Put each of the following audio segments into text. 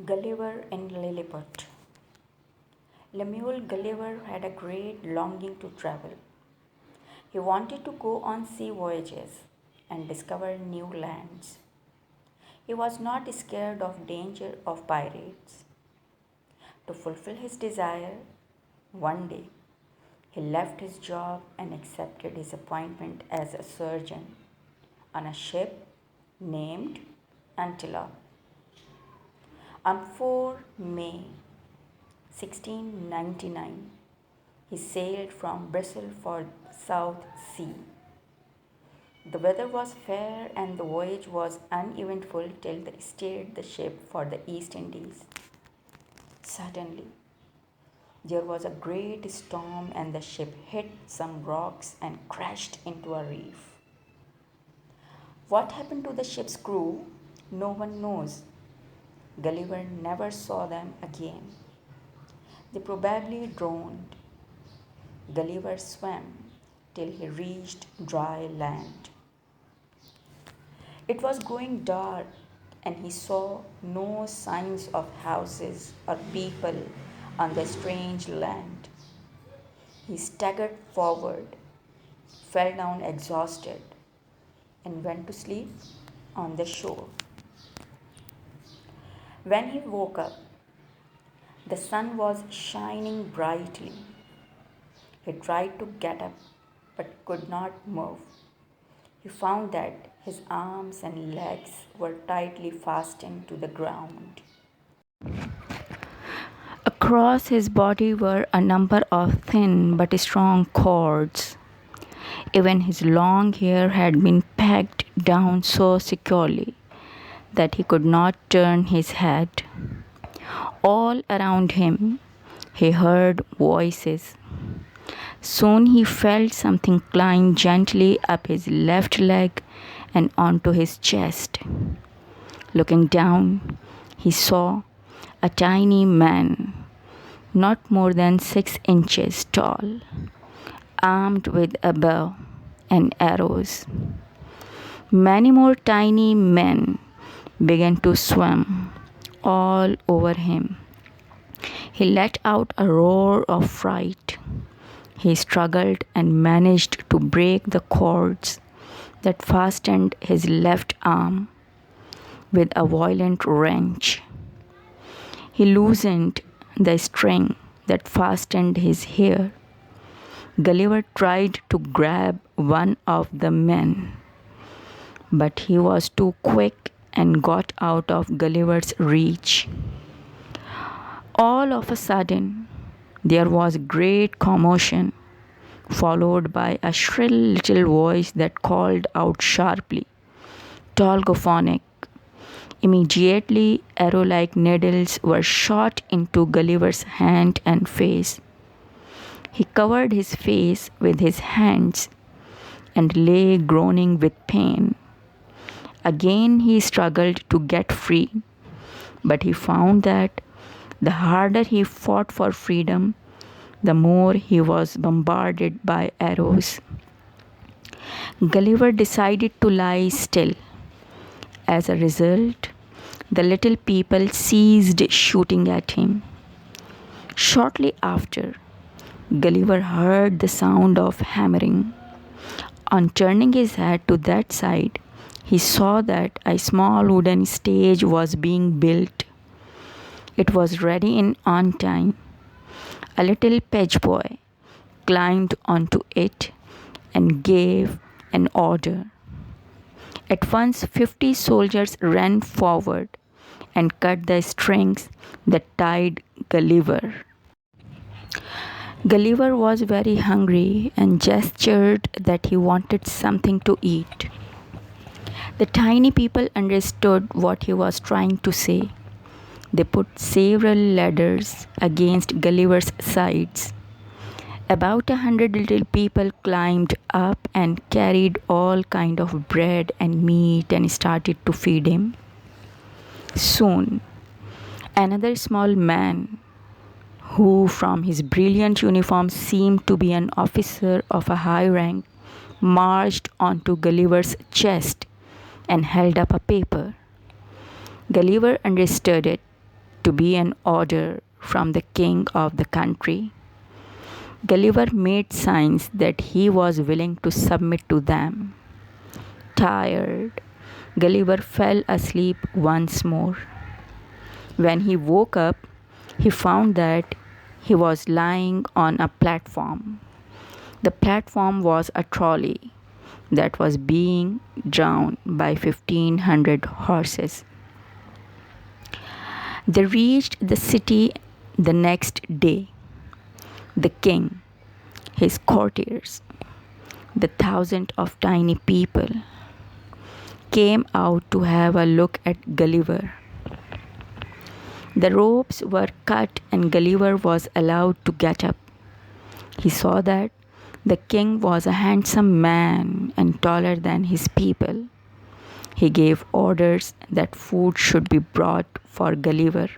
Gulliver and Lilliput. Lemuel Gulliver had a great longing to travel. He wanted to go on sea voyages and discover new lands. He was not scared of danger of pirates. To fulfill his desire, one day he left his job and accepted his appointment as a surgeon on a ship named Antelope. On 4 May 1699, he sailed from Bristol for the South Sea. The weather was fair and the voyage was uneventful till they steered the ship for the East Indies. Suddenly, there was a great storm and the ship hit some rocks and crashed into a reef. What happened to the ship's crew, no one knows. Gulliver never saw them again. They probably drowned. Gulliver swam till he reached dry land. It was growing dark and he saw no signs of houses or people on the strange land. He staggered forward, fell down exhausted, and went to sleep on the shore. When he woke up, the sun was shining brightly. He tried to get up but could not move. He found that his arms and legs were tightly fastened to the ground. Across his body were a number of thin but strong cords. Even his long hair had been packed down so securely that he could not turn his head. All around him, he heard voices. Soon he felt something climb gently up his left leg and onto his chest. Looking down, he saw a tiny man, not more than 6 inches tall, armed with a bow and arrows. Many more tiny men began to swim all over him. He let out a roar of fright. He struggled and managed to break the cords that fastened his left arm with a violent wrench. He loosened the string that fastened his hair. Gulliver tried to grab one of the men, but he was too quick and got out of Gulliver's reach. All of a sudden, there was great commotion, followed by a shrill little voice that called out sharply, "Tolgophonic!" Immediately, arrow-like needles were shot into Gulliver's hand and face. He covered his face with his hands and lay groaning with pain. Again he struggled to get free, but he found that the harder he fought for freedom, the more he was bombarded by arrows. Gulliver decided to lie still. As a result, the little people ceased shooting at him. Shortly after, Gulliver heard the sound of hammering. On turning his head to that side, he saw that a small wooden stage was being built. It was ready on time. A little page boy climbed onto it and gave an order. At once 50 soldiers ran forward and cut the strings that tied Gulliver. Gulliver was very hungry and gestured that he wanted something to eat. The tiny people understood what he was trying to say. They put several ladders against Gulliver's sides. About 100 little people climbed up and carried all kind of bread and meat and started to feed him. Soon, another small man, who from his brilliant uniform seemed to be an officer of a high rank, marched onto Gulliver's chest and held up a paper. Gulliver understood it. to be an order from the king of the country. Gulliver made signs that he was willing to submit to them. Tired, Gulliver fell asleep once more. When he woke up, he found that he was lying on a platform. The platform was a trolley that was being drawn by 1,500 horses. They reached the city the next day. The king, his courtiers, the thousands of tiny people came out to have a look at Gulliver. The ropes were cut and Gulliver was allowed to get up. He saw that the king was a handsome man and taller than his people. He gave orders that food should be brought for Gulliver.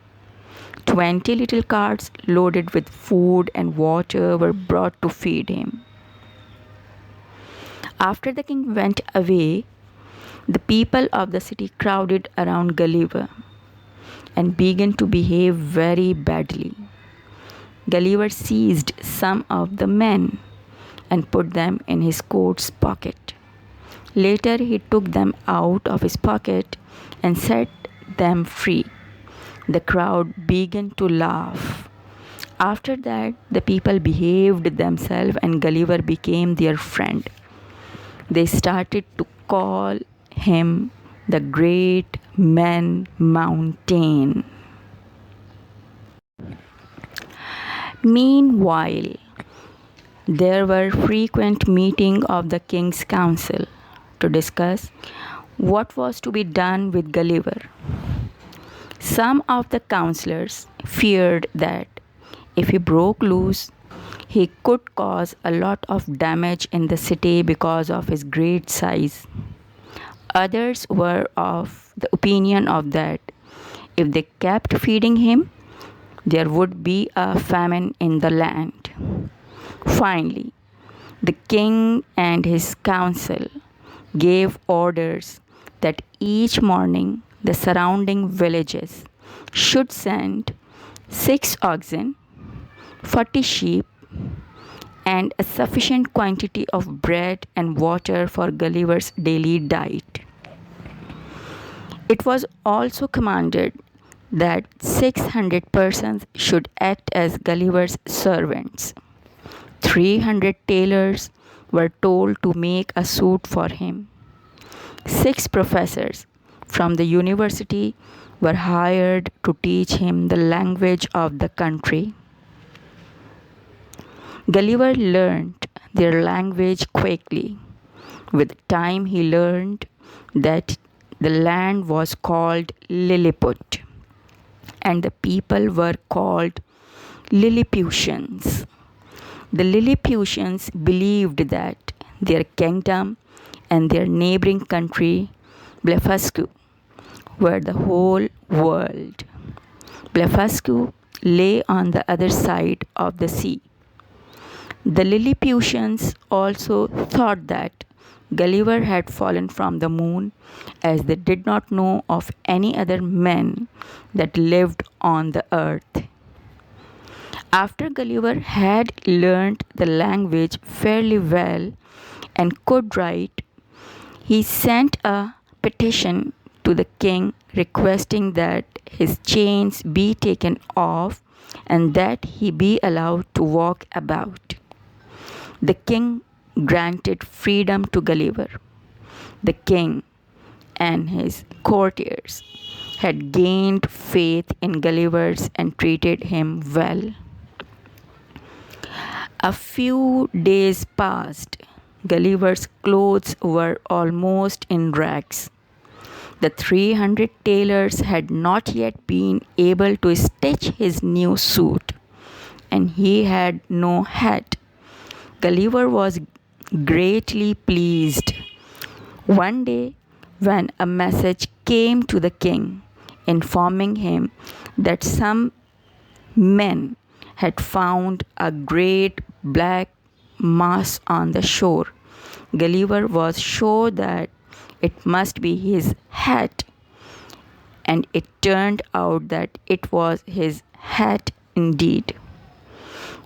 20 little carts loaded with food and water were brought to feed him. After the king went away, the people of the city crowded around Gulliver and began to behave very badly. Gulliver seized some of the men and put them in his coat's pocket. Later, he took them out of his pocket and set them free. The crowd began to laugh. After that, the people behaved themselves and Gulliver became their friend. They started to call him the Great Man Mountain. Meanwhile, there were frequent meetings of the king's council to discuss what was to be done with Gulliver. Some of the counselors feared that if he broke loose, he could cause a lot of damage in the city because of his great size. Others were of the opinion of that if they kept feeding him, there would be a famine in the land. Finally, the king and his council gave orders that each morning the surrounding villages should send 6 oxen, 40 sheep, and a sufficient quantity of bread and water for Gulliver's daily diet. It was also commanded that 600 persons should act as Gulliver's servants. 300 tailors were told to make a suit for him. 6 professors from the university were hired to teach him the language of the country. Gulliver learned their language quickly. With time, he learned that the land was called Lilliput, and the people were called Lilliputians. The Lilliputians believed that their kingdom and their neighboring country, Blefuscu, were the whole world. Blefuscu lay on the other side of the sea. The Lilliputians also thought that Gulliver had fallen from the moon, as they did not know of any other men that lived on the earth. After Gulliver had learned the language fairly well and could write, he sent a petition to the king requesting that his chains be taken off and that he be allowed to walk about. The king granted freedom to Gulliver. The king and his courtiers had gained faith in Gulliver's and treated him well. A few days passed. Gulliver's clothes were almost in rags. The 300 tailors had not yet been able to stitch his new suit, and he had no hat. Gulliver was greatly pleased. One day, when a message came to the king informing him that some men had found a great black mass on the shore, Gulliver was sure that it must be his hat. and it turned out that it was his hat indeed.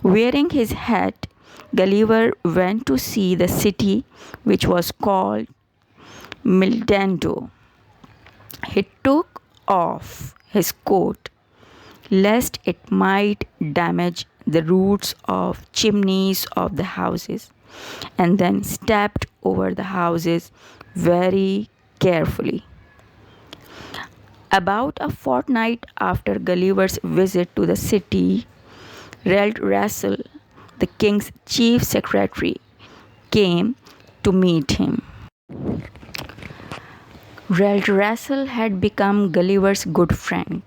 Wearing his hat, Gulliver went to see the city which was called Mildando. He took off his coat lest it might damage the roofs of chimneys of the houses, and then stepped over the houses very carefully. About a fortnight after Gulliver's visit to the city, Russell, the king's chief secretary, came to meet him. Russell had become Gulliver's good friend.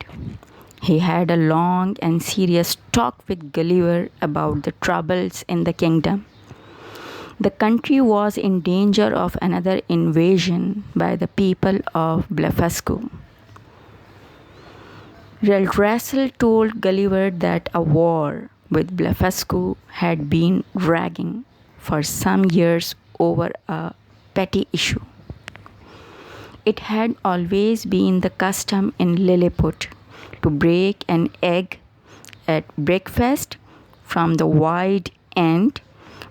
He had a long and serious talk with Gulliver about the troubles in the kingdom. The country was in danger of another invasion by the people of Blefuscu. Russell told Gulliver that a war with Blefuscu had been dragging for some years over a petty issue. It had always been the custom in Lilliput to break an egg at breakfast from the wide end,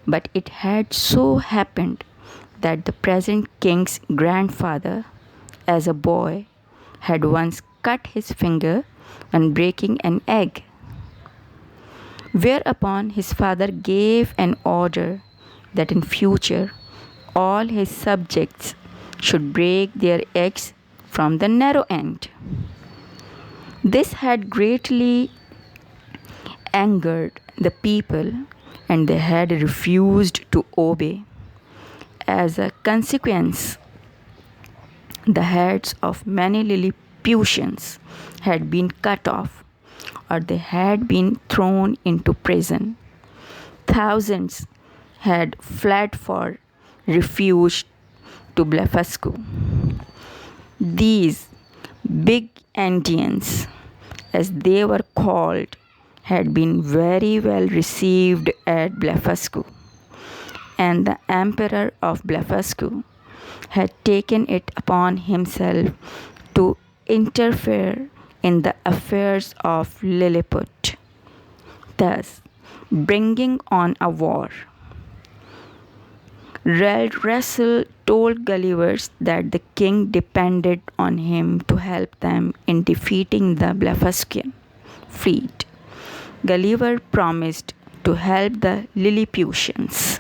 but it had so happened that the present king's grandfather, as a boy, had once cut his finger when breaking an egg. Whereupon his father gave an order that in future all his subjects should break their eggs from the narrow end. This had greatly angered the people, and they had refused to obey. As a consequence, the heads of many Lilliputians had been cut off, or they had been thrown into prison. Thousands had fled for refuge to Blefuscu. These big Indians, as they were called, had been very well received at Blefuscu, and the Emperor of Blefuscu had taken it upon himself to interfere in the affairs of Lilliput, thus bringing on a war. Russell told Gulliver that the king depended on him to help them in defeating the Blefuscan fleet. Gulliver promised to help the Lilliputians.